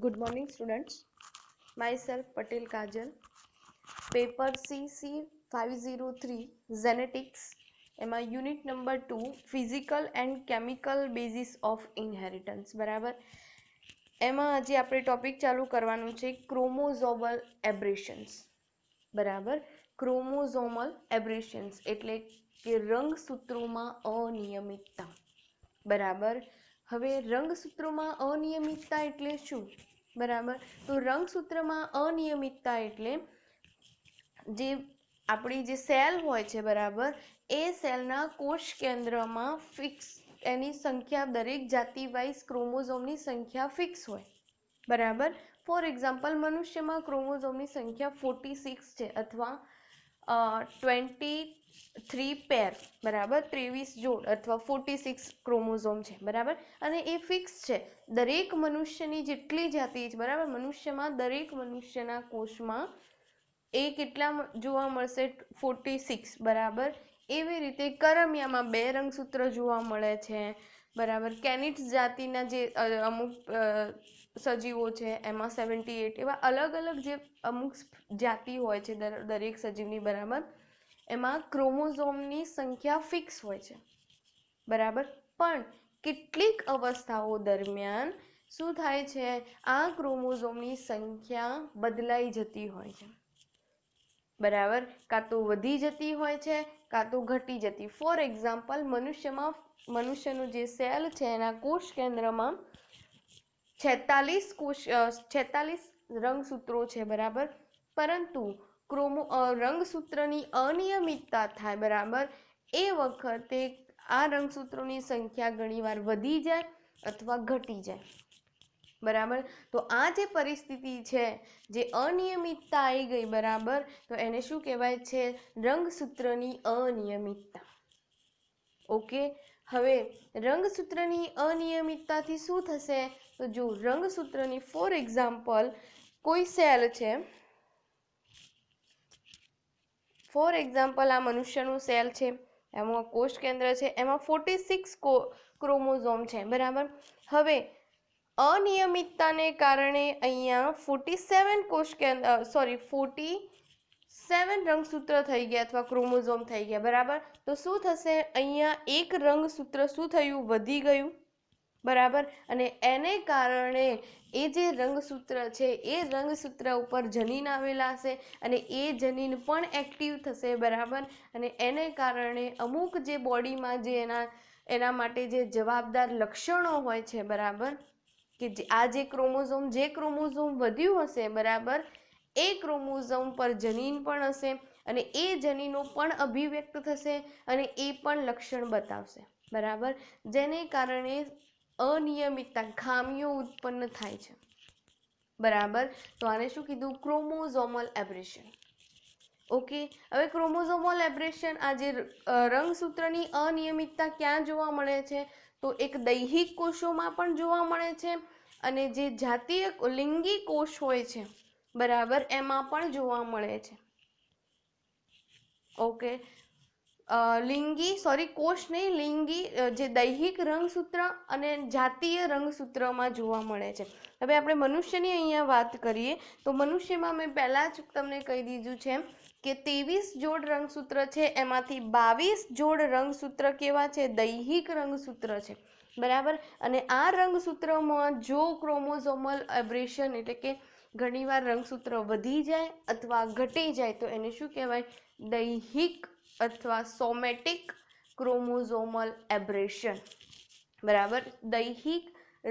Good morning, students. Myself Patel Kajal. Paper CC 503 Genetics. એમાં unit number 2 physical and chemical basis of inheritance. બરાબર. એમાં હજી આપણે topic ચાલુ કરવાનું છે ક્રોમોઝોમલ એબ્રેશન્સ. બરાબર. ક્રોમોઝોમલ એબ્રેશન્સ એટલે કે રંગસૂત્રોમાં અનિયમિતતા. બરાબર. હવે રંગસૂત્રોમાં અનિયમિતતા એટલે શું? બરાબર. તો રંગસૂત્રમાં અનિયમિતતા એટલે જે આપણી જે સેલ હોય છે, બરાબર, એ સેલના કોષ કેન્દ્રમાં ફિક્સ એની સંખ્યા દરેક જાતિ વાઇઝ ક્રોમોઝોમની સંખ્યા ફિક્સ હોય. બરાબર. ફોર એક્ઝામ્પલ, મનુષ્યમાં ક્રોમોઝોમની સંખ્યા 46 છે અથવા 23 પેર, બરાબર, 23 જોડ અથવા 46 ક્રોમોઝોમ છે. બરાબર. અને એ ફિક્સ છે. દરેક મનુષ્યની જેટલી જાતિ છે, બરાબર, મનુષ્યમાં દરેક મનુષ્યના કોષમાં એ કેટલા જોવા મળશે? 46. બરાબર. એવી રીતે કરમિયામાં 2 રંગસૂત્ર જોવા મળે છે. બરાબર. કેનિટ્સ જાતિના જે અમુક સજીવો છે એમાં 78. એવા અલગ અલગ જે અમુક જાતિ હોય છે દરેક સજીવની, બરાબર, એમાં ક્રોમોઝોમની સંખ્યા ફિક્સ હોય છે. બરાબર. પણ કેટલીક અવસ્થાઓ દરમિયાન શું થાય છે? આ ક્રોમોઝોમની સંખ્યા બદલાઈ જતી હોય છે. બરાબર. કાં તો વધી જતી હોય છે, કાં તો ઘટી જતી. ફોર એક્ઝામ્પલ, મનુષ્યનું જે સેલ છે એના કોષ કેન્દ્રમાં 46 રંગસૂત્રો છે. બરાબર. પરંતુ રંગસૂત્રની અનિયમિતતા થાય, બરાબર, એ વખતે આ રંગસૂત્રોની સંખ્યા ઘણીવાર વધી જાય અથવા ઘટી જાય. બરાબર. તો આ જે પરિસ્થિતિ છે, જે અનિયમિતતા આવી ગઈ, બરાબર, તો એને શું કહેવાય છે? રંગસૂત્રની અનિયમિતતા. ઓકે. હવે રંગસૂત્રની અનિયમિતતાથી શું થશે? તો જો રંગસૂત્રની, ફોર એક્ઝામ્પલ, કોઈ સેલ છે, ફોર એક્ઝામ્પલ આ મનુષ્યનું સેલ છે, એમાં કોષ કેન્દ્ર છે, એમાં 46 ક્રોમોઝોમ છે. બરાબર. હવે અનિયમિતતાને કારણે અહીંયા 47 રંગસૂત્ર થઈ ગયા અથવા ક્રોમોઝોમ થઈ ગયા. બરાબર. તો શું થશે? અહીંયા એક રંગસૂત્ર શું થયું? વધી ગયું. બરાબર. અને એને કારણે એ જે રંગસૂત્ર છે એ રંગસૂત્ર ઉપર જનીન આવેલા હશે અને એ જનીન પણ એક્ટિવ થશે. બરાબર. અને એને કારણે અમુક જે બોડીમાં જે એના માટે જે જવાબદાર લક્ષણો હોય છે, બરાબર, કે આ જે ક્રોમોઝોમ વધ્યું હશે, બરાબર, એ ક્રોમોઝોમ પર જનીન પણ હશે અને એ જનીનો પણ અભિવ્યક્ત થશે અને એ પણ લક્ષણ બતાવશે. બરાબર. જેને કારણે અનિયમિતતા, ખામીઓ ઉત્પન્ન થાય છે. બરાબર. તો આને શું કીધું? ક્રોમોઝોમલ એબ્રેશન. ઓકે. હવે ક્રોમોઝોમલ એબ્રેશન, આ જે રંગસૂત્રની અનિયમિતતા ક્યાં જોવા મળે છે? તો એક દૈહિક કોષોમાં પણ જોવા મળે છે અને જે જાતીય લિંગી કોષ હોય છે, બરાબર, એમાં પણ જોવા મળે છે. ઓકે. કોષ નહીં, લિંગી, જે દૈહિક રંગસૂત્ર અને જાતીય રંગસૂત્રમાં જોવા મળે છે. હવે આપણે મનુષ્યની અહીંયા વાત કરીએ તો મનુષ્યમાં મેં પહેલાં જ તમને કહી દીધું છે કે 23 જોડ રંગસૂત્ર છે, એમાંથી 22 જોડ રંગસૂત્ર કેવા છે? દૈહિક રંગસૂત્ર છે. બરાબર. અને આ રંગસૂત્રમાં જો ક્રોમોઝોમલ એબ્રેશન એટલે કે ઘણીવાર રંગસૂત્ર વધી જાય અથવા ઘટી જાય તો એને શું કહેવાય? દૈહિક અથવા સોમેટિક ક્રોમોઝોમલ એબ્રેશન. બરાબર. દૈહિક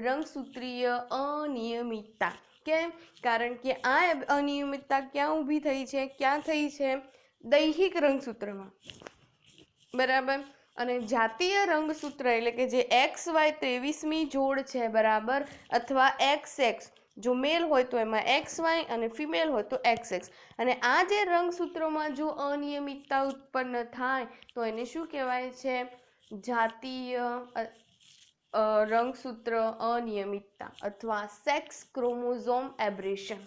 રંગસૂત્રીય અનિયમિતતા. કેમ? કારણ કે આ અનિયમિતતા ક્યાં ઊભી થઈ છે? ક્યાં થઈ છે? દૈહિક રંગસૂત્રમાં. બરાબર. અને જાતીય રંગસૂત્ર એટલે કે જે XY 23મી જોડ છે, બરાબર, અથવા XX, જો મેલ હોય તો એમાં XY અને ફિમેલ હોય તો XX. અને આ જે રંગસૂત્રોમાં જો અનિયમિતતા ઉત્પન્ન થાય તો એને શું કહેવાય છે? જાતીય રંગસૂત્ર અનિયમિતતા અથવા સેક્સ ક્રોમોઝોમ એબ્રેશન.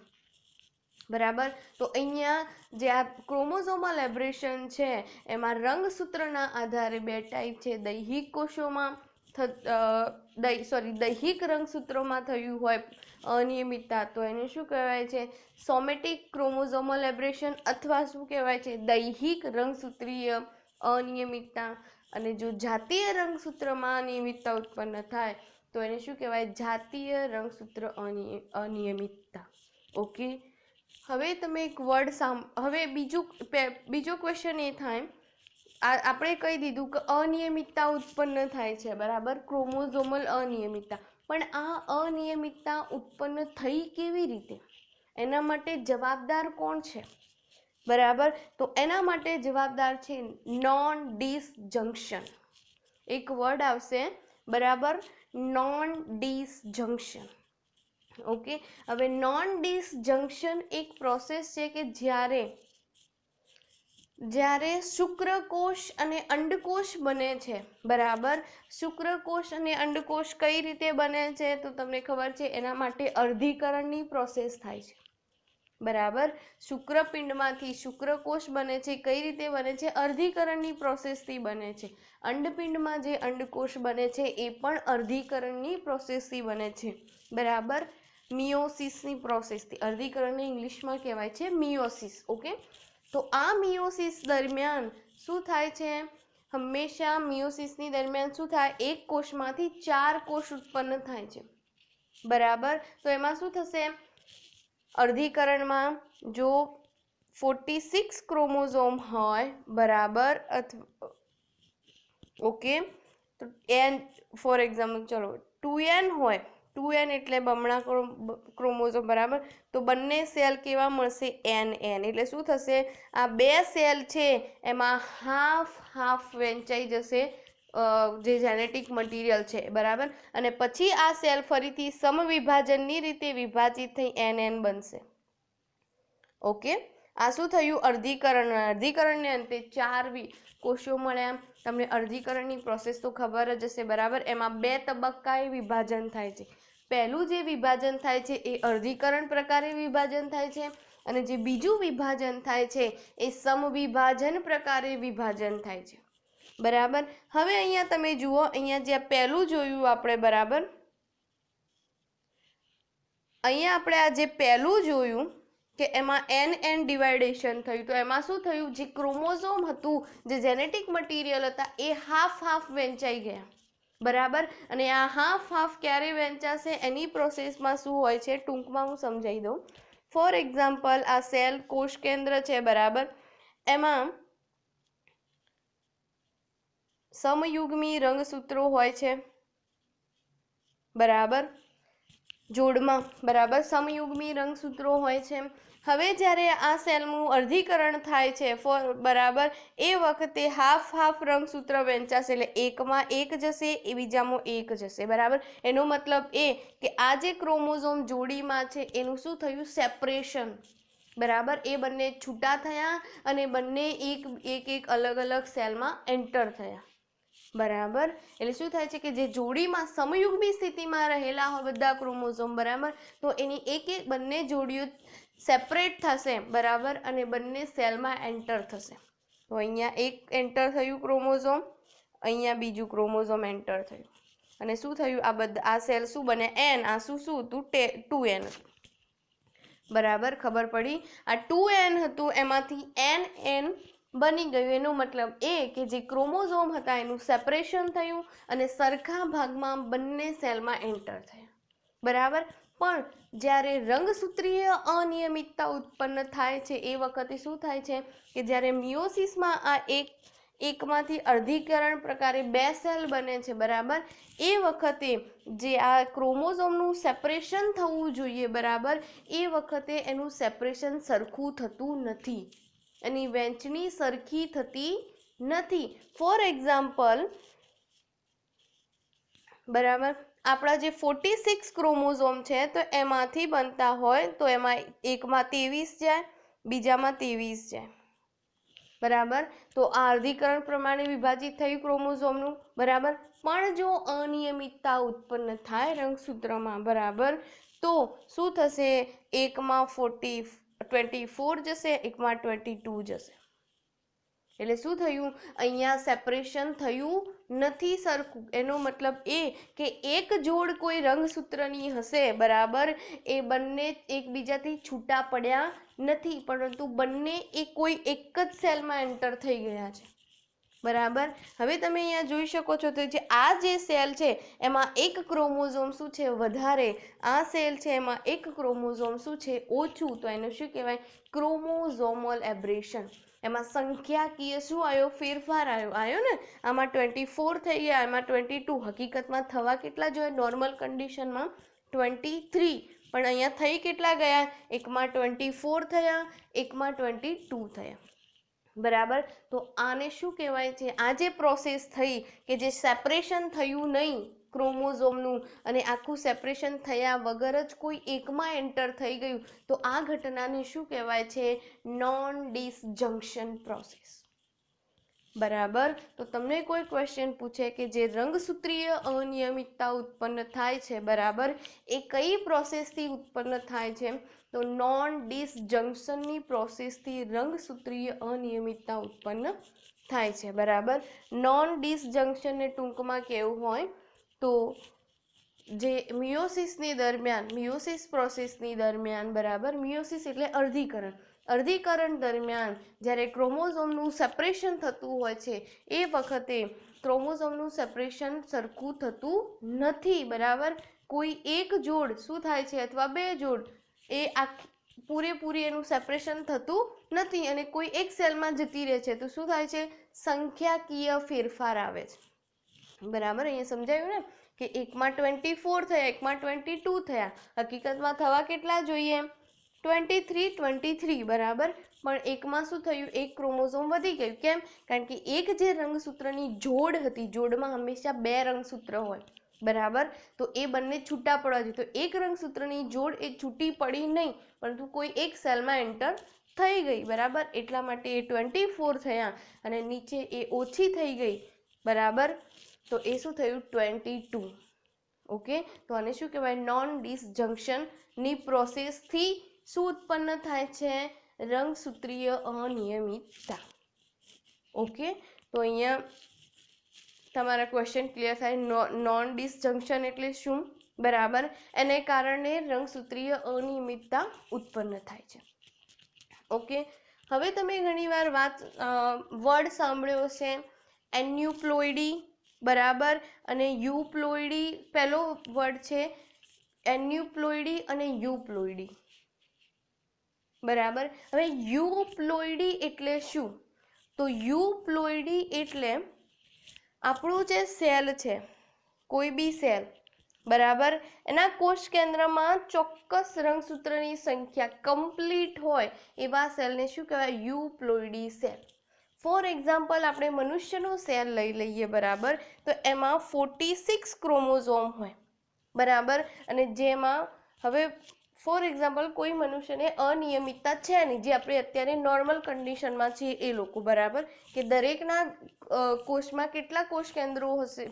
બરાબર. તો અહીંયા જે આ ક્રોમોઝોમલ એબ્રેશન છે એમાં રંગસૂત્રના આધારે 2 ટાઈપ છે. દૈહિક કોષોમાં દૈહિક રંગસૂત્રોમાં થયું હોય અનિયમિતતા તો એને શું કહેવાય છે? સોમેટિક ક્રોમોઝોમલ એબ્રેશન અથવા શું કહેવાય છે? દૈહિક રંગસૂત્રીય અનિયમિતતા. અને જો જાતીય રંગસૂત્રમાં અનિયમિતતા ઉત્પન્ન થાય તો એને શું કહેવાય? જાતીય રંગસૂત્ર અનિયમિતતા. ઓકે, હવે તમે એક વર્ડ હવે બીજો ક્વેશ્ચન એ થાય, આપણે કહી દીધું કે અનિયમિતતા ઉત્પન્ન થાય છે, બરાબર, ક્રોમોઝોમલ અનિયમિતતા. પણ આ અનિયમિતતા ઉત્પન્ન થઈ કેવી રીતે? એના માટે જવાબદાર કોણ છે? બરાબર, તો એના માટે જવાબદાર છે નોન ડિસજંક્શન. એક વર્ડ આવશે, બરાબર, નોન ડિસજંક્શન. ઓકે, હવે નોન ડિસજંક્શન એક પ્રોસેસ છે કે જ્યારે શુક્રકોષ અને અંડકોષ બને છે, બરાબર. શુક્રકોષ અને અંડકોષ કઈ રીતે બને છે તો તમને ખબર છે, એના માટે અર્ધીકરણની પ્રોસેસ થાય છે, બરાબર. શુક્રપિંડમાંથી શુક્રકોષ બને છે. કઈ રીતે બને છે? અર્ધીકરણની પ્રોસેસથી બને છે. અંડપિંડમાં જે અંડકોષ બને છે એ પણ અર્ધીકરણની પ્રોસેસથી બને છે, બરાબર. મિયોસિસની પ્રોસેસથી. અર્ધીકરણને ઇંગ્લિશમાં કહેવાય છે મિયોસિસ. ઓકે, તો આ મિયોસિસ દરમિયાન શું થાય છે? હંમેશા મિયોસિસની દરમિયાન શું થાય? એક કોષમાંથી 4 કોષ ઉત્પન્ન થાય છે, બરાબર. તો એમાં શું થશે? અર્ધીકરણમાં જો 46 ક્રોમોઝોમ હોય, બરાબર, અથવા ઓકે, તો એન ફોર એક્ઝામ્પલ ચલો 2n હોય, 2n એટલે બમણા ક્રોમોઝોમ, બરાબર. તો બંને સેલ કેવા મળશે? n. એટલે શું થશે? આ 2 સેલ છે એમાં હાફ વહેંચાઈ જશે જે જેનેટિક મટીરિયલ છે, બરાબર. અને પછી આ સેલ ફરીથી સમવિભાજનની રીતે વિભાજિત થઈ n બનશે. ઓકે, આ શું થયું? અર્ધીકરણને અંતે 4 કોષો મળ્યા. તમને અર્ધીકરણની પ્રોસેસ તો ખબર જ હશે, બરાબર. એમાં 2 તબક્કાએ વિભાજન થાય છે. પહેલું જે વિભાજન થાય છે એ અર્ધીકરણ પ્રકારે વિભાજન થાય છે, અને જે બીજું વિભાજન થાય છે એ સમવિભાજન પ્રકારે વિભાજન થાય છે, બરાબર. હવે અહીંયા તમે જુઓ, અહીંયા જે પહેલું જોયું આપણે, બરાબર, અહીંયા આપણે આ જે પહેલું જોયું કે એમાં n ડિવાઇડેશન થયું, તો એમાં શું થયું? જે ક્રોમોઝોમ હતું, જે જેનેટિક મટીરિયલ હતા, એ હાફ વહેંચાઈ ગયા, બરાબર. અને આ હાફ ક્યારે વહેંચાશે એની પ્રોસેસમાં શું હોય છે ટૂંકમાં હું સમજાવી દઉં. ફોર એક્ઝામ્પલ, આ સેલ કોષ કેન્દ્ર છે, બરાબર. એમાં સમયુગ્મી રંગસૂત્રો હોય છે, બરાબર, જોડમાં, બરાબર. સમયુગ્મી રંગસૂત્રો હોય છે. હવે જ્યારે આ સેલનું અર્ધીકરણ થાય છે, બરાબર, એ વખતે હાફ રંગસૂત્ર વહેંચાશે. એટલે એકમાં 1 જશે, એ બીજામાં 1 જશે, બરાબર. એનો મતલબ એ કે આ જે ક્રોમોઝોમ જોડીમાં છે એનું શું થયું? સેપરેશન, બરાબર. એ બંને છૂટા થયા અને બંને એક અલગ સેલમાં એન્ટર થયા, બરાબર. એટલે શું થાય છે કે જે જોડીમાં સમયુગ્મી સ્થિતિમાં રહેલા હોય બધા ક્રોમોઝોમ, બરાબર, તો એની બંને જોડીઓ સેપરેટ થશે, બરાબર, અને બંને સેલમાં એન્ટર થશે. તો અહીંયા એક એન્ટર થયું ક્રોમોઝોમ, અહીંયા બીજું ક્રોમોઝોમ એન્ટર થયું, અને શું થયું? આ સેલ શું બને? n. આ શું હતું? 2n, બરાબર. ખબર પડી? આ 2n હતું, એમાંથી n બની ગયું. એનો મતલબ એ કે જે ક્રોમોઝોમ હતા એનું સેપરેશન થયું અને સરખા ભાગમાં બંને સેલમાં એન્ટર થયા, બરાબર. પણ જ્યારે રંગસૂત્રીય અનિયમિતતા ઉત્પન્ન થાય છે એ વખતે શું થાય છે કે જ્યારે મિયોસિસમાં આ એકમાંથી અર્ધીકરણ પ્રકારે 2 સેલ બને છે, બરાબર, એ વખતે જે આ ક્રોમોઝોમનું સેપરેશન થવું જોઈએ, બરાબર, એ વખતે એનું સેપરેશન સરખું થતું નથી, એની વહેંચણી સરખી થતી નથી. ફોર એક્ઝામ્પલ, બરાબર, આપણા જે 46 ક્રોમોઝોમ છે તો એમાંથી બનતા હોય તો એમાં એકમાં 23 જાય, બીજામાં 23 જાય, બરાબર. તો આ અર્ધીકરણ પ્રમાણે વિભાજિત થયું ક્રોમોઝોમનું, બરાબર. પણ જો અનિયમિતતા ઉત્પન્ન થાય રંગસૂત્રમાં, બરાબર, તો શું થશે? એકમાં 24 જશે, એકમાં 22 જશે, એટલે શું થયું, અહીંયા સેપરેશન થયું નથી સરખું. એનો મતલબ એ કે એક જોડ કોઈ રંગસૂત્રની હશે, બરાબર, એ બંને એકબીજાથી છૂટા પડ્યા નથી, પરંતુ બંને એ કોઈ એક જ સેલમાં એન્ટર થઈ ગયા છે, બરાબર. હવે તમે અહીંયા જોઈ શકો છો તો આ જે સેલ છે એમાં એક ક્રોમોઝોમ શું છે વધારે, આ સેલ છે એમાં એક ક્રોમોઝોમ શું છે ઓછું, તો એનું શું કહેવાય, ક્રોમોઝોમલ એબ્રેશન. એમાં સંખ્યાકીય શું આવ્યો, ફેરફાર આવ્યો ને, આમાં 24 થઈ ગયા, આમાં 22. હકીકતમાં થવા કેટલા જોઈએ નોર્મલ કન્ડિશનમાં 23, પણ અહીંયા થઈ કેટલા ગયા, એકમાં 24 થયા, એકમાં 22 થયા, બરાબર. તો આને શું કહેવાય છે, આ જે પ્રોસેસ થઈ કે જે સેપરેશન થયું નહીં ક્રોમોઝોમનું અને આખું સેપરેશન થયા વગર જ કોઈ એકમાં એન્ટર થઈ ગયું, તો આ ઘટનાને શું કહેવાય છે, નોન ડિસજંક્શન પ્રોસેસ, બરાબર. તો તમને કોઈ ક્વેશ્ચન પૂછે કે જે રંગસૂત્રીય અનિયમિતતા ઉત્પન્ન થાય છે, બરાબર, એ કઈ પ્રોસેસથી ઉત્પન્ન થાય છે, તો નોન ડિસજંક્શનની પ્રોસેસથી રંગસૂત્રીય અનિયમિતતા ઉત્પન્ન થાય છે, બરાબર. નોન ડિસજંક્શનને ટૂંકમાં કેવું હોય તો જે મિયોસિસની દરમિયાન, મિયોસિસ પ્રોસેસની દરમિયાન, બરાબર, મિયોસિસ એટલે અર્ધીકરણ દરમિયાન જ્યારે ક્રોમોઝોમનું સેપરેશન થતું હોય છે એ વખતે ક્રોમોઝોમનું સેપરેશન સરખું થતું નથી, બરાબર. કોઈ એક જોડ શું થાય છે અથવા બે જોડ એ પૂરેપૂરી એનું સેપરેશન થતું નથી અને કોઈ એક સેલમાં જતી રહે છે, તો શું થાય છે, સંખ્યાકીય ફેરફાર આવે છે, બરાબર. અહીંયા સમજાયું ને કે એકમાં 24 થયા, એકમાં 22 થયા, હકીકતમાં થવા કેટલા જોઈએ, 23, બરાબર, પણ એકમાં શું થયું, એક ક્રોમોઝોમ વધી ગયું. કેમ? કારણ કે એક જે રંગસૂત્રની જોડ હતી, જોડમાં હંમેશા બે રંગસૂત્ર હોય, બરાબર, તો એ બંને છૂટા પડવા જોઈએ, તો એક રંગસૂત્રની જોડ એ છૂટી પડી નહીં, પરંતુ કોઈ એક સેલમાં એન્ટર થઈ ગઈ, બરાબર, એટલા માટે એ 24 થયા અને નીચે એ ઓછી થઈ ગઈ, બરાબર, તો એ શું થયું 22. ઓકે, તો આને શું કહેવાય, નોન ડિસજંક્શનની પ્રોસેસથી શું ઉત્પન્ન થાય છે, રંગસૂત્રીય અનિયમિતતા. ઓકે, તો અહીંયા તમારા ક્વેશ્ચન ક્લિયર થાય, નોન ડિસજંક્શન એટલે શું, બરાબર, એને કારણે રંગસૂત્રીય અનિયમિતતા ઉત્પન્ન થાય છે. ઓકે, હવે તમે ઘણીવાર વર્ડ સાંભળ્યો છે એન્યુપ્લોઇડી, બરાબર, અને યુપ્લોઇડી. પહેલો વર્ડ છે એન્યુપ્લોઇડી અને યુપ્લોઇડી, બરાબર. હવે યુપ્લોઇડી એટલે શું, તો યુપ્લોઇડી એટલે આપણું જે સેલ છે, કોઈ બી સેલ, બરાબર, એના કોષ કેન્દ્રમાં ચોક્કસ રંગસૂત્રની સંખ્યા કમ્પ્લીટ હોય એવા સેલને શું કહેવાય, યુપ્લોઇડી સેલ. ફોર એક્ઝામ્પલ આપણે મનુષ્યનો સેલ લઈ લઈએ, બરાબર, તો એમાં 46 ક્રોમોઝોમ હોય, બરાબર, અને જેમાં હવે ફોર એક્ઝામ્પલ કોઈ મનુષ્યને અનિયમિતતા છે નહીં, જે આપણે અત્યારે નોર્મલ કન્ડિશનમાં છીએ એ લોકો, બરાબર, કે દરેકના કોષમાં કેટલા કોષ કેન્દ્રો હશે,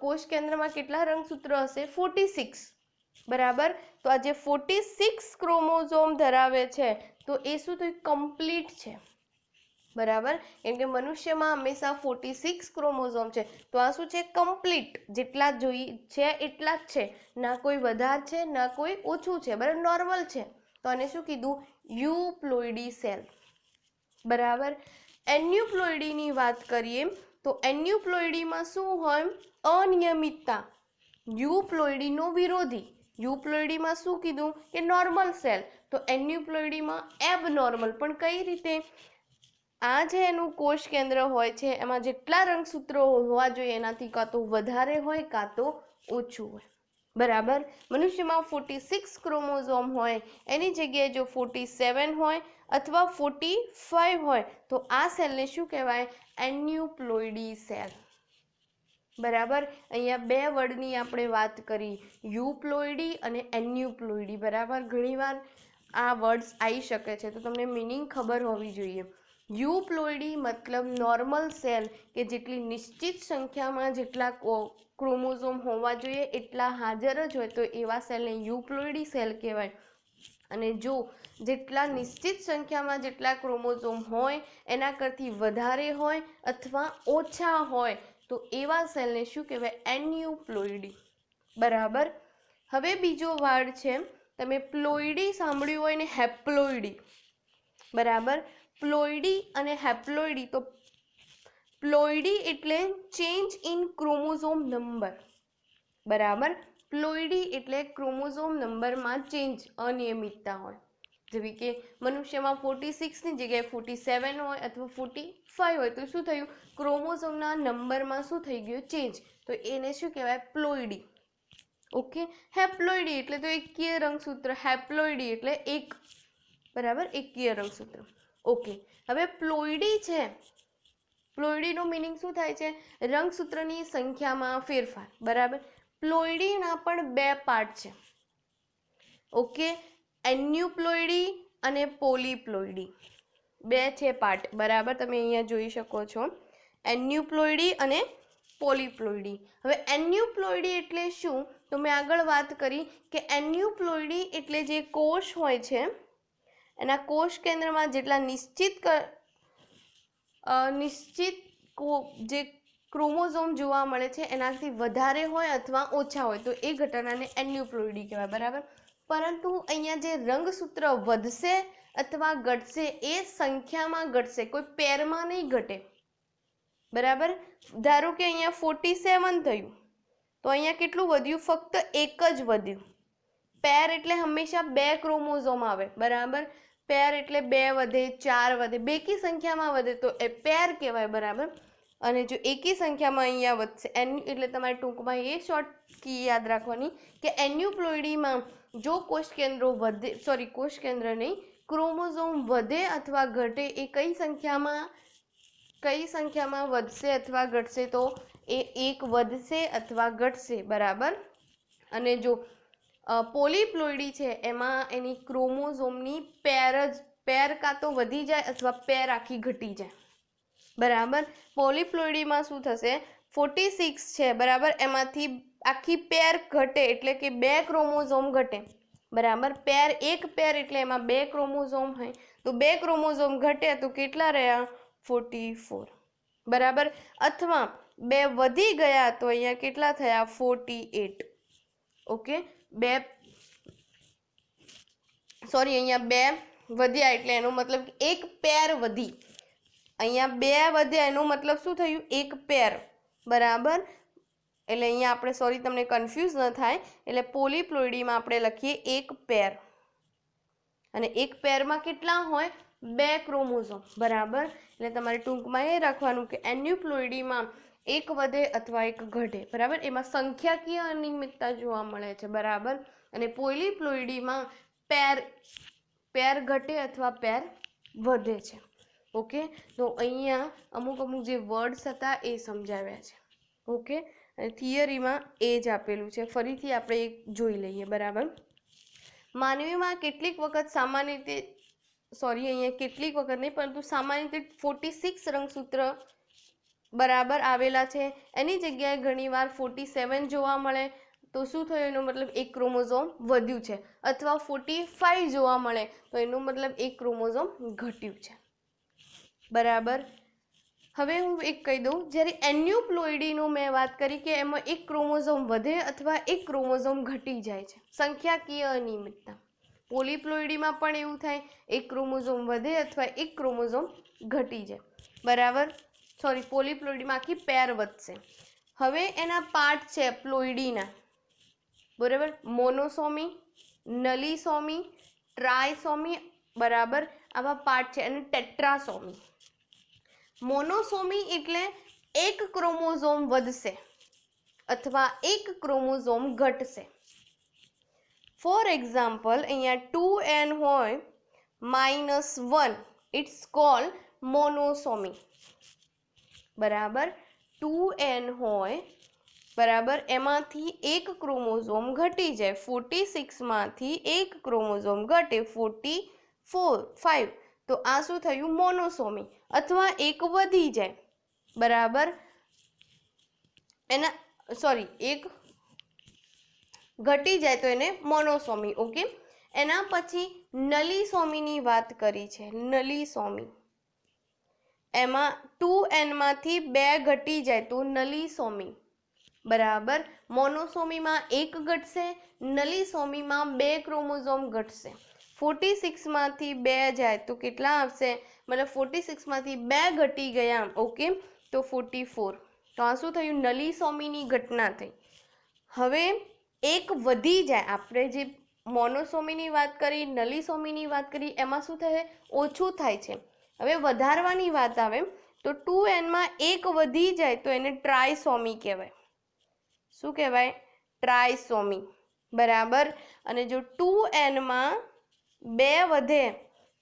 કોષ કેન્દ્રમાં કેટલા રંગસૂત્ર હશે, 46, બરાબર. તો આ જે 46 ક્રોમોઝોમ ધરાવે છે તો એ શું થયું, કમ્પ્લીટ છે, બરાબર, કેમ કે મનુષ્યમાં હંમેશા 46 ક્રોમોઝોમ છે, તો આ શું છે, કમ્પ્લીટ, જેટલા જોઈએ છે એટલા જ છે, ના કોઈ વધારે છે ના કોઈ ઓછું છે, બરાબર, નોર્મલ છે, તો આને શું કીધું, યુપ્લોઇડી સેલ, બરાબર. એન્યુપ્લોઇડીની વાત કરીએ તો એન્યુપ્લોઇડીમાં શું હોય, અનિયમિતતા, યુપ્લોઇડીનો વિરોધી. યુપ્લોઇડીમાં શું કીધું કે નોર્મલ સેલ, તો એન્યુપ્લોઇડીમાં એબનોર્મલ. પણ કઈ રીતે, આ જે એનું કોષ કેન્દ્ર હોય છે એમાં જેટલા રંગસૂત્રો હોવા જોઈએ એનાથી કાં તો વધારે હોય કાં તો ઓછું હોય, બરાબર. મનુષ્યમાં 46 ક્રોમોઝોમ હોય એની જગ્યાએ જો 47 હોય અથવા 45 હોય તો આ સેલને શું કહેવાય, એન્યુપ્લોઇડી સેલ, બરાબર. અહીંયા બે વર્ડની આપણે વાત કરી, યુપ્લોઇડી અને એન્યુપ્લોઇડી, બરાબર. ઘણીવાર આ વર્ડ્સ આવી શકે છે તો તમને મિનિંગ ખબર હોવી જોઈએ. યુપ્લોઇડી મતલબ નોર્મલ સેલ કે જેટલી નિશ્ચિત સંખ્યામાં જેટલા ક્રોમોઝોમ હોવા જોઈએ એટલા હાજર જ હોય તો એવા સેલને યુપ્લોઇડી સેલ કહેવાય. અને જો જેટલા નિશ્ચિત સંખ્યામાં જેટલા ક્રોમોઝોમ હોય એના કરતી વધારે હોય અથવા ઓછા હોય તો એવા સેલને શું કહેવાય? એન્યુપ્લોઇડી. બરાબર. હવે બીજો વર્ડ છે, તમે પ્લોઇડી સાંભળ્યું હોય ને હેપ્લોઇડી. બરાબર. પ્લોઇડી અને હેપ્લોઇડી. તો પ્લોઇડી એટલે ચેન્જ ઇન ક્રોમોઝોમ નંબર. બરાબર. પ્લોઇડી એટલે ક્રોમોઝોમ નંબરમાં ચેન્જ, અનિયમિતતા હોય. જેવી કે મનુષ્યમાં 46ની જગ્યાએ 47 હોય અથવા 45 હોય તો શું થયું? ક્રોમોઝોમના નંબરમાં શું થઈ ગયું? ચેન્જ. તો એને શું કહેવાય? પ્લોઇડી. ઓકે. હેપ્લોઇડી એટલે તો એકકીય રંગસૂત્ર. હેપ્લોઇડી એટલે એક. બરાબર, એકકીય રંગસૂત્ર. ઓકે. હવે પ્લોઇડી છે, પ્લોઇડીનો મિનિંગ શું થાય છે? રંગસૂત્રની સંખ્યામાં ફેરફાર. બરાબર. પ્લોઇડીના પણ બે પાર્ટ છે. ઓકે. એન્યુપ્લોઇડી અને પોલીપ્લોઇડી બે છે પાર્ટ. બરાબર, તમે અહીંયા જોઈ શકો છો એન્યુપ્લોઇડી અને પોલીપ્લોઇડી. હવે એન્યુપ્લોઇડી એટલે શું? તો મેં આગળ વાત કરી કે એન્યુપ્લોઇડી એટલે જે કોષ હોય છે એના કોષ કેન્દ્રમાં જેટલા નિશ્ચિત જે ક્રોમોઝોમ જોવા મળે છે એનાથી વધારે હોય અથવા ઓછા હોય તો એ ઘટનાને એન્યુપ્લોઇડી કહેવાય. બરાબર. પરંતુ અહીંયા જે રંગસૂત્ર વધશે અથવા ઘટશે એ સંખ્યામાં ઘટશે, કોઈ પેરમાં નહીં ઘટે. બરાબર. ધારો કે અહીંયા 47 થયું તો અહીંયા કેટલું વધ્યું? ફક્ત એક જ વધ્યું. પેર એટલે હંમેશા બે ક્રોમોઝોમ આવે. બરાબર. પેર એટલે બે વધે, ચાર વધે, બેકી સંખ્યામાં વધે તો એ પેર કહેવાય. બરાબર. અને જો એકી સંખ્યામાં અહીંયા વધશે એટલે તમારે ટૂંકમાં એ શોર્ટ કી યાદ રાખવાની કે એન્યુપ્લોઇડીમાં જો કોષ કેન્દ્રો વધે, કોષ કેન્દ્ર નહીં, ક્રોમોઝોમ વધે અથવા ઘટે એ કઈ સંખ્યામાં વધશે અથવા ઘટશે તો એ એક વધશે અથવા ઘટશે. બરાબર. અને જો પોલીપ્લોઇડી છે એમાં એની ક્રોમોઝોમની પેર કાં તો વધી જાય અથવા પેર આખી ઘટી જાય. બરાબર. પોલીપ્લોઇડીમાં શું થશે? 46 છે. બરાબર. એમાંથી આખી પેર ઘટે એટલે કે બે ક્રોમોઝોમ ઘટે. બરાબર. એક પેર એટલે એમાં બે ક્રોમોઝોમ હોય તો બે ક્રોમોઝોમ ઘટે તો કેટલા રહ્યા? 44. બરાબર. અથવા બે વધી ગયા તો અહીંયા કેટલા થયા? 48. ઓકે. અહીંયા બે વધ્યા એટલે એનો મતલબ એક પેર વધી. અહીંયા બે વધ્યા એનો મતલબ શું થયું? એક પેર. બરાબર. એટલે અહીંયા આપણે તમને કન્ફ્યુઝ ન થાય એટલે પોલીપ્લોઇડીમાં આપણે લખીએ એક પેર. અને એક પેરમાં કેટલા હોય? બે ક્રોમોઝોમ. બરાબર. એટલે તમારે ટૂંકમાં એ રાખવાનું કે એન્યુપ્લોઇડીમાં એક વધે અથવા એક ઘટે. બરાબર. એમાં સંખ્યાકીય અનિયમિતતા જોવા મળે છે. બરાબર. અને પોલીપ્લોઇડીમાં પેર ઘટે અથવા પેર વધે છે. ઓકે. તો અહીંયા અમુક જે વર્ડ્સ હતા એ સમજાવ્યા છે. ઓકે. અને થિયરીમાં એ જ આપેલું છે. ફરીથી આપણે એક જોઈ લઈએ. બરાબર. માનવીમાં કેટલીક વખત કેટલીક વખત નહીં પરંતુ સામાન્ય રીતે 46 રંગસૂત્ર બરાબર આવેલા છે. એની જગ્યાએ ઘણીવાર 47 જોવા મળે તો શું થયું? એનો મતલબ એક ક્રોમોઝોમ વધ્યું છે. અથવા 45 જોવા મળે તો એનો મતલબ એક ક્રોમોઝોમ ઘટ્યું છે. બરાબર. હવે હું એક કહી દઉં, જ્યારે એન્યુપ્લોઇડીનું મેં વાત કરી કે એમાં એક ક્રોમોઝોમ વધે અથવા એક ક્રોમોઝોમ ઘટી જાય છે, સંખ્યાકીય અનિયમિતતા. પોલીપ્લોઇડીમાં પણ એવું થાય, એક ક્રોમોઝોમ વધે અથવા એક ક્રોમોઝોમ ઘટી જાય. બરાબર. પોલીપ્લોઇડીમાં આખી પેર વધશે. હવે એના પાર્ટ છે પ્લોઇડીના. બરાબર. મોનોસોમી, નલીસોમી, ટ્રાયસોમી. બરાબર. આવા પાર્ટ છે. અને ટેટ્રાસોમી. મોનોસોમી એટલે એક ક્રોમોઝોમ વધશે અથવા એક ક્રોમોઝોમ ઘટશે. ફોર એક્ઝામ્પલ, અહીંયા 2n હોય -1, ઇટ્સ કોલ્ડ મોનોસોમી. બરાબર. 2n હોય, બરાબર, એમાંથી એક ક્રોમોઝોમ ઘટી જાય. 46માંથી એક ક્રોમોઝોમ ઘટે, 45. તો આ શું થયું? મોનોસોમી. અથવા એક વધી જાય. બરાબર. એક ઘટી જાય તો એને મોનોસોમી. ઓકે. એના પછી નલીસોમીની વાત કરી છે, નલીસોમી, એમાં 2n માંથી 2 ઘટી જાય તો નલીસોમી, બરાબર. મોનોસોમીમાં 1 ઘટશે, નલીસોમીમાં 2 ક્રોમોઝોમ ઘટશે. 46 માંથી 2 જાય તો કેટલા આવશે, મતલબ 46 માંથી 2 ઘટી ગયા, ઓકે, તો 44. તો આ શું થયું, નલીસોમીની ઘટના થઈ. હવે એક વધી જાય, આપણે જે મોનોસોમીની વાત કરી, નલીસોમીની વાત કરી, એમાં શું થાય, ઓછું થાય છે. હવે વધારવાની વાત આવે તો 2n માં 1 વધી જાય તો એને ટ્રાયસોમી કહેવાય. શું કહેવાય, ટ્રાયસોમી, બરાબર. અને જો 2n માં 2 વધે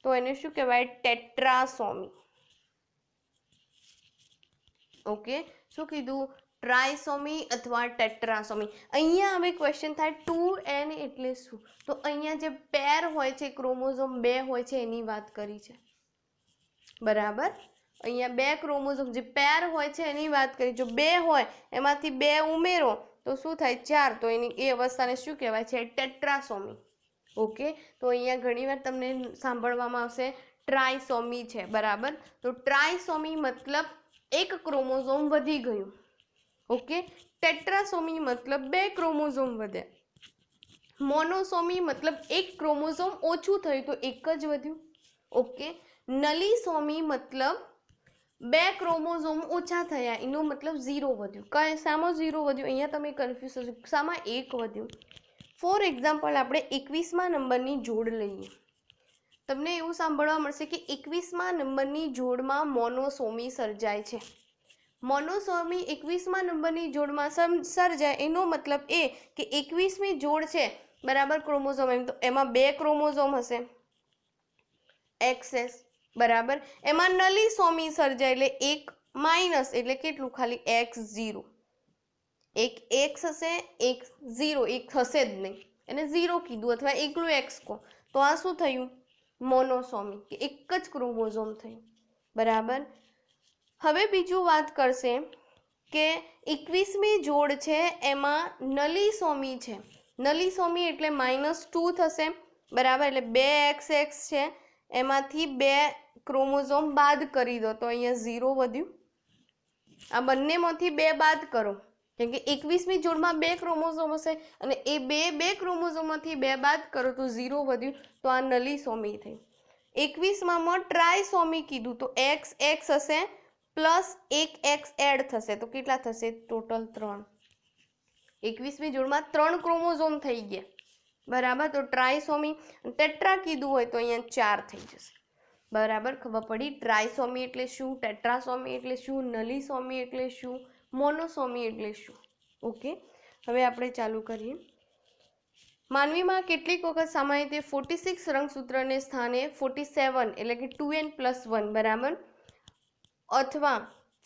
તો એને શું કહેવાય, ટેટ્રાસોમી. ઓકે, શું કીધું, ટ્રાયસોમી અથવા ટેટ્રાસોમી. અહીંયા હવે ક્વેશ્ચન થાય 2n એટલે શું, તો અહીંયા જે પેર હોય છે, ક્રોમોઝોમ 2 હોય છે એની વાત કરી છે, બરાબર. અહીંયા 2 ક્રોમોઝોમ જે પેર હોય છે એની વાત કરી. જો 2 હોય એમાંથી 2 ઉમેરો તો શું થાય, 4. તો એની એ અવસ્થાને શું કહેવાય છે, ટેટ્રાસોમી. ઓકે, તો અહીંયા ઘણીવાર તમને સાંભળવામાં આવશે ટ્રાયસોમી છે, બરાબર. તો ટ્રાયસોમી મતલબ 1 ક્રોમોઝોમ વધી ગયું, ઓકે. ટેટ્રાસોમી મતલબ 2 ક્રોમોઝોમ વધ્યા. મોનોસોમી મતલબ 1 ક્રોમોઝોમ ઓછું થયું તો 1 જ વધ્યું, ઓકે. નલીસોમી મતલબ 2 ક્રોમોઝોમ ઓછા થયા, એનો મતલબ 0 વધ્યું. કઈ શામાં 0 વધ્યું, અહીંયા તમે કન્ફ્યુઝ થશો, શામાં 1 વધ્યું. ફોર એક્ઝામ્પલ, આપણે 21મા નંબરની જોડ લઈએ. તમને એવું સાંભળવા મળશે કે 21મા નંબરની જોડમાં મોનોસોમી સર્જાય છે. મોનોસોમી 21મા નંબરની જોડમાં સર્જાય, એનો મતલબ એ કે 21મી જોડ છે, બરાબર, ક્રોમોઝોમ, એમ તો એમાં 2 ક્રોમોઝોમ હશે, XS, બરાબર. એમાં નલીસોમી સર્જાય એટલે 1 માઇનસ, એટલે કેટલું, ખાલી X0. એક X હશે, એક 0, એક હશે જ નહીં, એને 0 કીધું અથવા એકલું X કહો, તો આ શું થયું, મોનોસોમી, કે એક જ ક્રોમોઝોમ થયું, બરાબર. હવે બીજું વાત કરશે કે 21મી જોડ છે એમાં નલીસોમી છે. નલીસોમી એટલે -2 થશે, બરાબર. એટલે 2XX છે, એમાંથી 2 ક્રોમોઝોમ બાદ કરી દો તો અહીંયા 0 વધ્યું. આ બંનેમાંથી 2 બાદ કરો, કેમ કે 21મી જોડમાં 2 ક્રોમોઝોમ હશે અને એ બે ક્રોમોઝોમમાંથી 2 બાદ કરો તો 0 વધ્યું, તો આ નલીસોમી થઈ. 21માં ટ્રાયસોમી કીધું તો XX હશે પ્લસ 1X એડ થશે તો કેટલા થશે, ટોટલ 3. 21મી જોડમાં 3 ક્રોમોઝોમ થઈ ગયા, બરાબર. તો ટ્રાયસોમી. ટેટ્રા કીધું હોય તો અહીંયા 4 થઈ જશે, બરાબર. ખબર પડી ટ્રાયસોમી એટલે શું, ટેટ્રાસોમી એટલે શું, નલીસોમી એટલે શું, મોનોસોમી એટલે શું, ઓકે. હવે આપણે ચાલુ કરીએ. માનવીમાં કેટલીક વખત સામાન્ય રીતે 46 રંગસૂત્રને સ્થાને 47 એટલે કે 2n+1, બરાબર, અથવા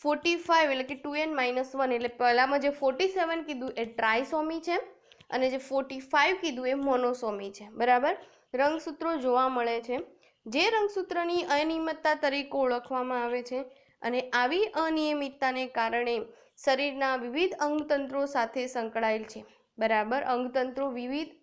45 એટલે કે 2n-1, એટલે પહેલામાં જે 47 કીધું એ ટ્રાયસોમી છે અને જે 45 કીધું એ મોનોસોમી છે, બરાબર. રંગસૂત્રો જોવા મળે છે, જે રંગસૂત્રની અનિયમિતતા તરીકે ઓળખવામાં આવે છે. અને આવી અનિયમિતતાને કારણે શરીરના વિવિધ અંગતંત્રો સાથે સંકળાયેલ છે, બરાબર. અંગતંત્રો વિવિધ,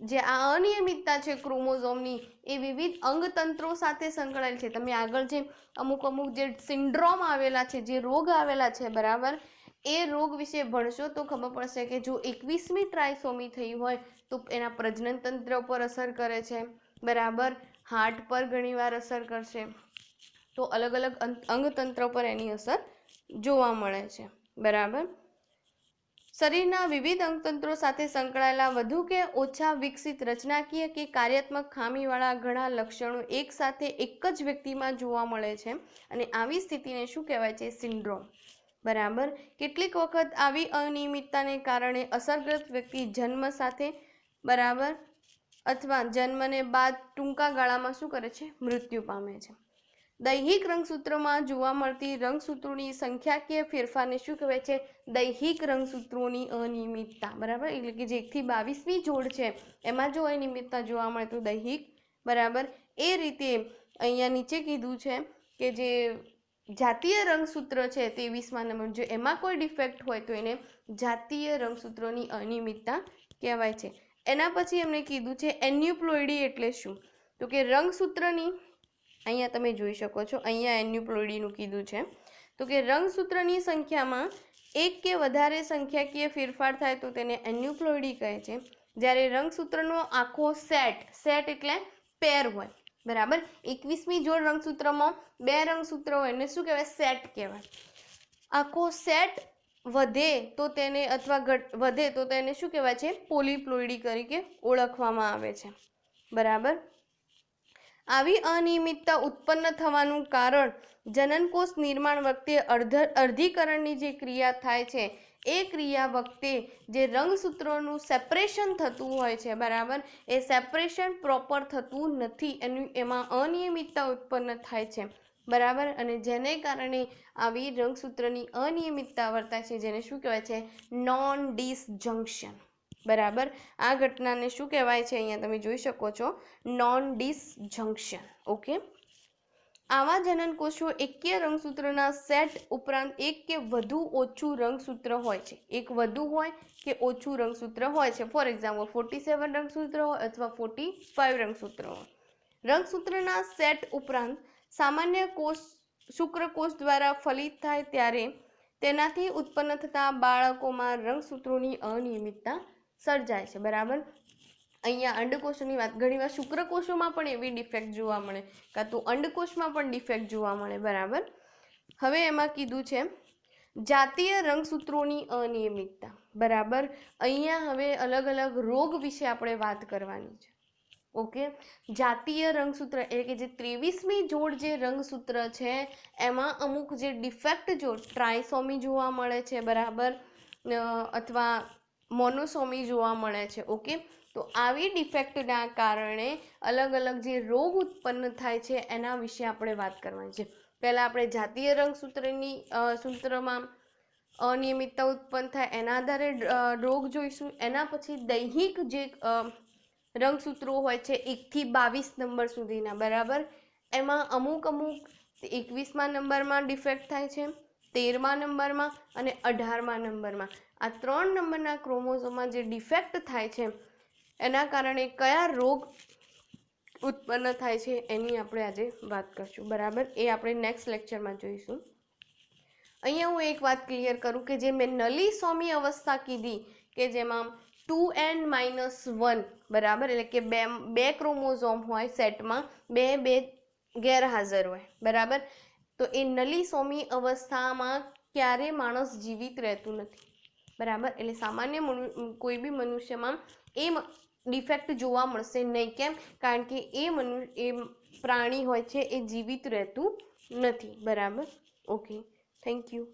જે આ અનિયમિતતા છે ક્રોમોઝોમની એ વિવિધ અંગતંત્રો સાથે સંકળાયેલ છે. તમે આગળ જે અમુક જે સિન્ડ્રોમ આવેલા છે, જે રોગ આવેલા છે, બરાબર, એ રોગ વિશે ભણશો તો ખબર પડશે કે જો 21મી ટ્રાયસોમી થઈ હોય તો એના પ્રજનન તંત્ર પર અસર કરે છે, બરાબર. હાર્ટ પર ઘણીવાર અસર કરશે, તો અલગ અલગ અંગતંત્ર પર એની અસર જોવા મળે છે, બરાબર. શરીરના વિવિધ અંગતંત્રો સાથે સંકળાયેલા વધુ કે ઓછા વિકસિત રચનાકીય કે કાર્યાત્મક ખામીવાળા ઘણા લક્ષણો એકસાથે એક જ વ્યક્તિમાં જોવા મળે છે અને આવી સ્થિતિને શું કહેવાય છે, સિન્ડ્રોમ, બરાબર. કેટલીક વખત આવી અનિયમિતતાને કારણે અસરગ્રસ્ત વ્યક્તિ જન્મ સાથે, બરાબર, અથવા જન્મને બાદ ટૂંકા ગાળામાં શું કરે છે, મૃત્યુ પામે છે. દૈહિક રંગસૂત્રોમાં જોવા મળતી રંગસૂત્રોની સંખ્યાકીય ફેરફારને શું કહેવાય છે, દૈહિક રંગસૂત્રોની અનિયમિતતા, બરાબર. એટલે કે જે 1 થી 22મી જોડ છે એમાં જો અનિયમિતતા જોવા મળે તો દૈહિક, બરાબર. એ રીતે અહીંયા નીચે કીધું છે કે જે જાતીય રંગસૂત્ર છે 23મા નંબર, જો એમાં કોઈ ડિફેક્ટ હોય તો એને જાતીય રંગસૂત્રોની અનિયમિતતા કહેવાય છે. એના પછી એમણે કીધું છે એન્યુપ્લોઇડી એટલે શું, તો કે રંગસૂત્રની, અહીંયા તમે જોઈ શકો છો, અહીંયા એન્યુપ્લોઇડીનું કીધું છે, તો કે રંગસૂત્રની સંખ્યામાં એક કે વધારે સંખ્યાકીય ફેરફાર થાય તો તેને એન્યુપ્લોઇડી કહે છે. જ્યારે રંગસૂત્રનો આખો સેટ એટલે પેર હોય, બરાબર, 21મી જોડ રંગસૂત્રમાં 2 રંગસૂત્ર હોય એને શું કહેવાય? સેટ કહેવાય. આખો સેટ વધે તો તેને અથવા વધે તો તેને શું કહેવાય છે? પોલીપ્લોઇડી તરીકે ઓળખવામાં આવે છે, બરાબર. આવી અનિયમિતતા ઉત્પન્ન થવાનું કારણ જનનકોષ નિર્માણ વખતે અર્ધીકરણની જે ક્રિયા થાય છે એ ક્રિયા વખતે જે રંગસૂત્રોનું સેપરેશન થતું હોય છે, બરાબર, એ સેપરેશન પ્રોપર થતું નથી, એમાં અનિયમિતતા ઉત્પન્ન થાય છે, બરાબર. અને જેને કારણે આવી રંગસૂત્રની અનિયમિતતા વર્તાય છે, જેને શું કહેવાય છે? નોન ડિસજંક્શન, બરાબર. આ ઘટનાને શું કહેવાય છે? અહીંયા તમે જોઈ શકો છો, નોન ડિસજંક્શન. ઓકે. આવા જનનકોષો એકીય રંગસૂત્રના સેટ ઉપરાંત એક કે વધુ ઓછું રંગસૂત્ર હોય છે, એક વધુ હોય કે ઓછું રંગસૂત્ર હોય છે. ફોર એક્ઝામ્પલ 47 રંગસૂત્ર હોય અથવા 45 રંગસૂત્ર હોય. રંગસૂત્રના સેટ ઉપરાંત સામાન્ય કોષ શુક્રકોષ દ્વારા ફલિત થાય ત્યારે તેનાથી ઉત્પન્ન થતા બાળકોમાં રંગસૂત્રોની અનિયમિતતા સર્જાય છે, બરાબર. અહીંયા અંડકોષોની વાત, ઘણીવાર શુક્રકોષોમાં પણ એવી ડિફેક્ટ જોવા મળે, કાં તો અંડકોષમાં પણ ડિફેક્ટ જોવા મળે, બરાબર. હવે એમાં કીધું છે જાતીય રંગસૂત્રોની અનિયમિતતા, બરાબર. અહીંયા હવે અલગ અલગ રોગ વિશે આપણે વાત કરવાની છે. ઓકે. જાતીય રંગસૂત્ર એટલે કે જે 23મી જોડ જે રંગસૂત્ર છે એમાં અમુક જે ડિફેક્ટ જોડ, ટ્રાયસોમી જોવા મળે છે, બરાબર, અથવા મોનોસોમી જોવા મળે છે. ઓકે. તો આવી ડિફેક્ટના કારણે અલગ અલગ જે રોગ ઉત્પન્ન થાય છે એના વિશે આપણે વાત કરવાની છે. પહેલાં આપણે જાતીય સૂત્રમાં અનિયમિતતા ઉત્પન્ન થાય એના આધારે રોગ જોઈશું. એના પછી દૈહિક જે રંગસૂત્રો હોય છે 1 થી 22 નંબર સુધીના, બરાબર, એમાં અમુક 21મા નંબરમાં ડિફેક્ટ થાય છે, 13મા નંબરમાં અને 18મા નંબરમાં. આ 3 નંબરના ક્રોમોઝોમમાં જે ડિફેક્ટ થાય છે એના કારણે કયા રોગ ઉત્પન્ન થાય છે એની આપણે આજે વાત કરશું, બરાબર. એ આપણે નેક્સ્ટ લેક્ચરમાં જોઈશું. અહીંયા હું એક વાત ક્લિયર કરું કે જે મેં નલીસોમી અવસ્થા કીધી કે જેમાં 2n-1, બરાબર, એટલે કે બે ક્રોમોઝોમ હોય સેટમાં, બે ગેરહાજર હોય, બરાબર. તો એ નલીસોમી અવસ્થામાં ક્યારે માણસ જીવિત રહેતું નથી, બરાબર. એટલે સામાન્ય કોઈ બી મનુષ્યમાં એ ડિફેક્ટ જોવા મળશે નહીં. કેમ? કારણ કે એ પ્રાણી હોય છે એ જીવિત રહેતું નથી, બરાબર. Okay, thank you.